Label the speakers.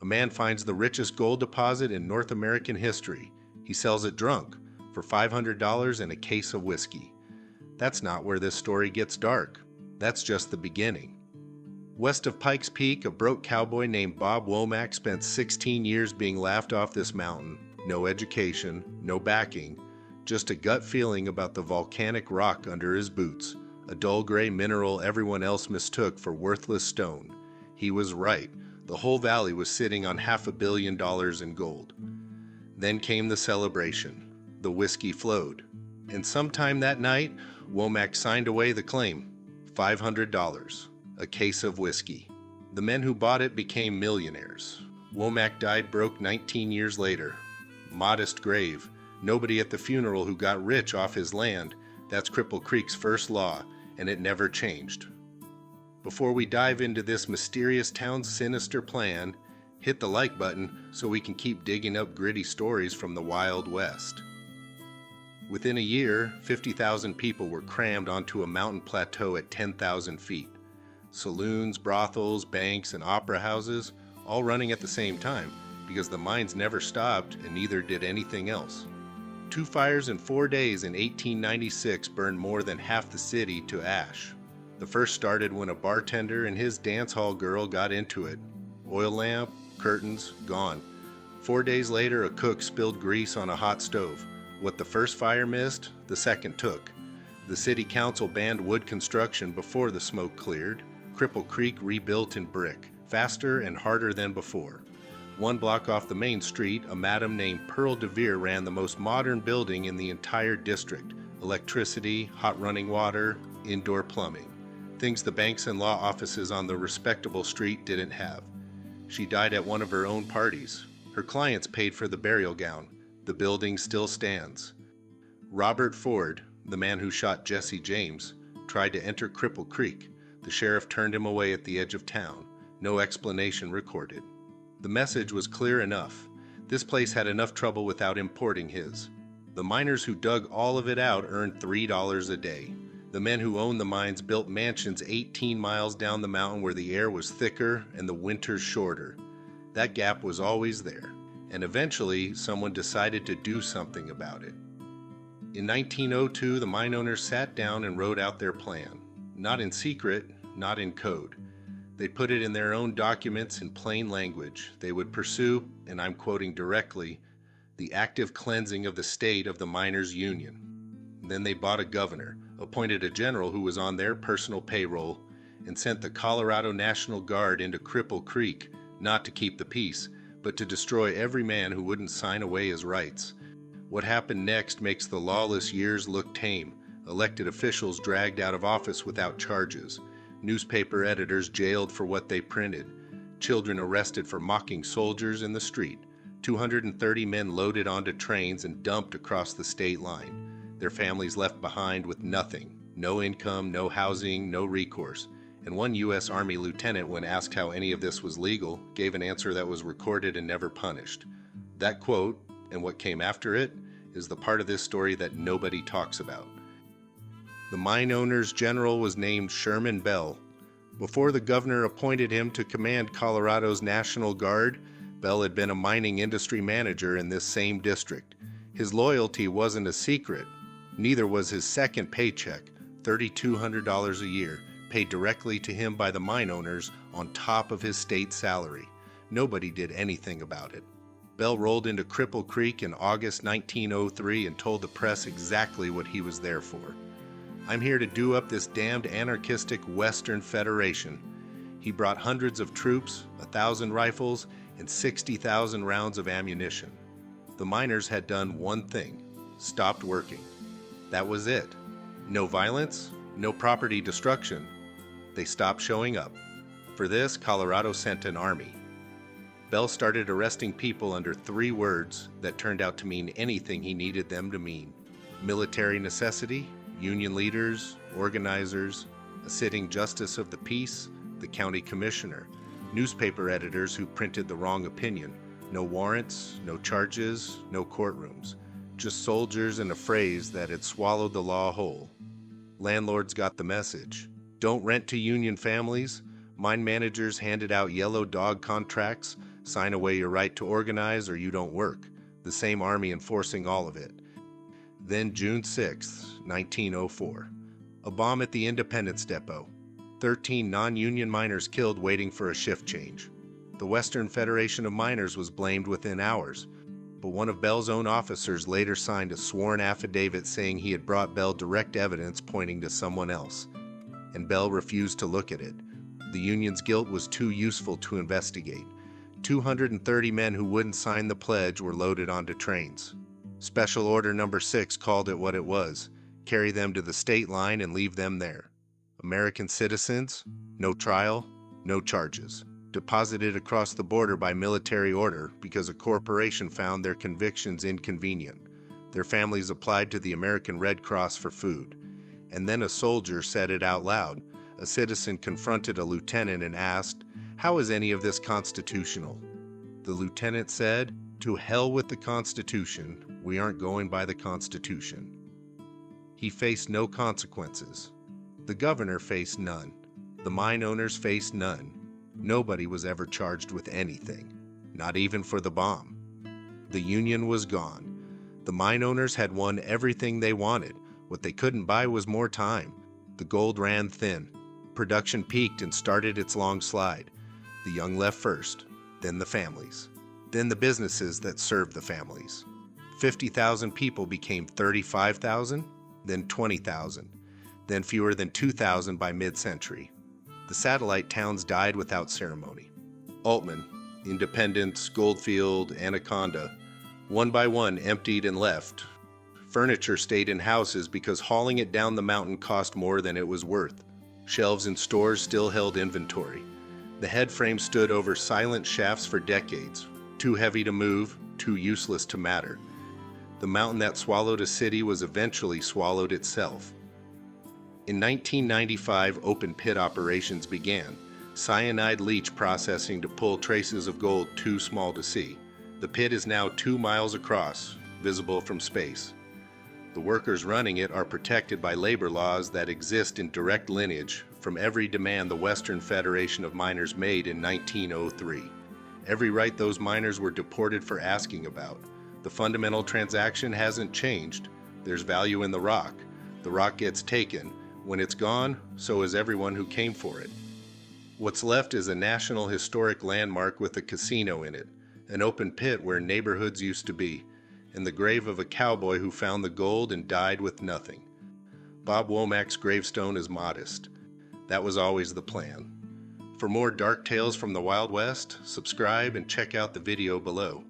Speaker 1: A man finds the richest gold deposit in North American history. He sells it drunk for $500 and a case of whiskey. That's not where this story gets dark. That's just the beginning. West of Pikes Peak, a broke cowboy named Bob Womack spent 16 years being laughed off this mountain. No education, no backing, just a gut feeling about the volcanic rock under his boots, a dull gray mineral everyone else mistook for worthless stone. He was right. The whole valley was sitting on $500 million in gold. Then came the celebration. The whiskey flowed. And sometime that night, Womack signed away the claim. $500. A case of whiskey. The men who bought it became millionaires. Womack died broke 19 years later. Modest grave. Nobody at the funeral who got rich off his land. That's Cripple Creek's first law, and it never changed. Before we dive into this mysterious town's sinister plan, hit the like button so we can keep digging up gritty stories from the Wild West. Within a year, 50,000 people were crammed onto a mountain plateau at 10,000 feet. Saloons, brothels, banks, and opera houses, all running at the same time, because the mines never stopped and neither did anything else. 2 fires in 4 days in 1896 burned more than half the city to ash. The first started when a bartender and his dance hall girl got into it. Oil lamp, curtains, gone. 4 days later, a cook spilled grease on a hot stove. What the first fire missed, the second took. The city council banned wood construction before the smoke cleared. Cripple Creek rebuilt in brick, faster and harder than before. 1 block off the main street, a madam named Pearl DeVere ran the most modern building in the entire district. Electricity, hot running water, indoor plumbing. Things the banks and law offices on the respectable street didn't have. She died at one of her own parties. Her clients paid for the burial gown. The building still stands. Robert Ford, the man who shot Jesse James, tried to enter Cripple Creek. The sheriff turned him away at the edge of town. No explanation recorded. The message was clear enough. This place had enough trouble without importing his. The miners who dug all of it out earned $3 a day. The men who owned the mines built mansions 18 miles down the mountain where the air was thicker and the winters shorter. That gap was always there, and eventually someone decided to do something about it. In 1902, the mine owners sat down and wrote out their plan. Not in secret, not in code. They put it in their own documents in plain language. They would pursue, and I'm quoting directly, the active cleansing of the state of the miners' union. Then they bought a governor, appointed a general who was on their personal payroll, and sent the Colorado National Guard into Cripple Creek, not to keep the peace, but to destroy every man who wouldn't sign away his rights. What happened next makes the lawless years look tame. Elected officials dragged out of office without charges. Newspaper editors jailed for what they printed. Children arrested for mocking soldiers in the street. 230 men loaded onto trains and dumped across the state line. Their families left behind with nothing. No income, no housing, no recourse. And one U.S. Army lieutenant, when asked how any of this was legal, gave an answer that was recorded and never punished. That quote, and what came after it, is the part of this story that nobody talks about. The mine owner's general was named Sherman Bell. Before the governor appointed him to command Colorado's National Guard, Bell had been a mining industry manager in this same district. His loyalty wasn't a secret. Neither was his second paycheck, $3,200 a year, paid directly to him by the mine owners on top of his state salary. Nobody did anything about it. Bell rolled into Cripple Creek in August 1903 and told the press exactly what he was there for. I'm here to do up this damned anarchistic Western Federation. He brought hundreds of troops, 1,000 rifles, and 60,000 rounds of ammunition. The miners had done one thing: stopped working. That was it. No violence, no property destruction. They stopped showing up. For this, Colorado sent an army. Bell started arresting people under 3 words that turned out to mean anything he needed them to mean: military necessity, union leaders, organizers, a sitting justice of the peace, the county commissioner, newspaper editors who printed the wrong opinion. No warrants, no charges, no courtrooms. Just soldiers and a phrase that had swallowed the law whole. Landlords got the message. Don't rent to union families. Mine managers handed out yellow dog contracts. Sign away your right to organize or you don't work. The same army enforcing all of it. Then June 6, 1904. A bomb at the Independence Depot. 13 non-union miners killed waiting for a shift change. The Western Federation of Miners was blamed within hours, but one of Bell's own officers later signed a sworn affidavit saying he had brought Bell direct evidence pointing to someone else, and Bell refused to look at it. The union's guilt was too useful to investigate. 230 men who wouldn't sign the pledge were loaded onto trains. Special Order Number 6 called it what it was: carry them to the state line and leave them there. American citizens, no trial, no charges. Deposited across the border by military order because a corporation found their convictions inconvenient. Their families applied to the American Red Cross for food. And then a soldier said it out loud. A citizen confronted a lieutenant and asked, "How is any of this constitutional?" The lieutenant said, "To hell with the Constitution. We aren't going by the Constitution." He faced no consequences. The governor faced none. The mine owners faced none. Nobody was ever charged with anything, not even for the bomb. The union was gone. The mine owners had won everything they wanted. What they couldn't buy was more time. The gold ran thin. Production peaked and started its long slide. The young left first, then the families, then the businesses that served the families. 50,000 people became 35,000, then 20,000, then fewer than 2,000 by mid-century. The satellite towns died without ceremony. Altman, Independence, Goldfield, Anaconda, one by one emptied and left. Furniture stayed in houses because hauling it down the mountain cost more than it was worth. Shelves in stores still held inventory. The head frame stood over silent shafts for decades, too heavy to move, too useless to matter. The mountain that swallowed a city was eventually swallowed itself. In 1995, open pit operations began, cyanide leach processing to pull traces of gold too small to see. The pit is now 2 miles across, visible from space. The workers running it are protected by labor laws that exist in direct lineage from every demand the Western Federation of Miners made in 1903. Every right those miners were deported for asking about. The fundamental transaction hasn't changed. There's value in the rock. The rock gets taken. When it's gone, so is everyone who came for it. What's left is a national historic landmark with a casino in it, an open pit where neighborhoods used to be, and the grave of a cowboy who found the gold and died with nothing. Bob Womack's gravestone is modest. That was always the plan. For more dark tales from the Wild West, subscribe and check out the video below.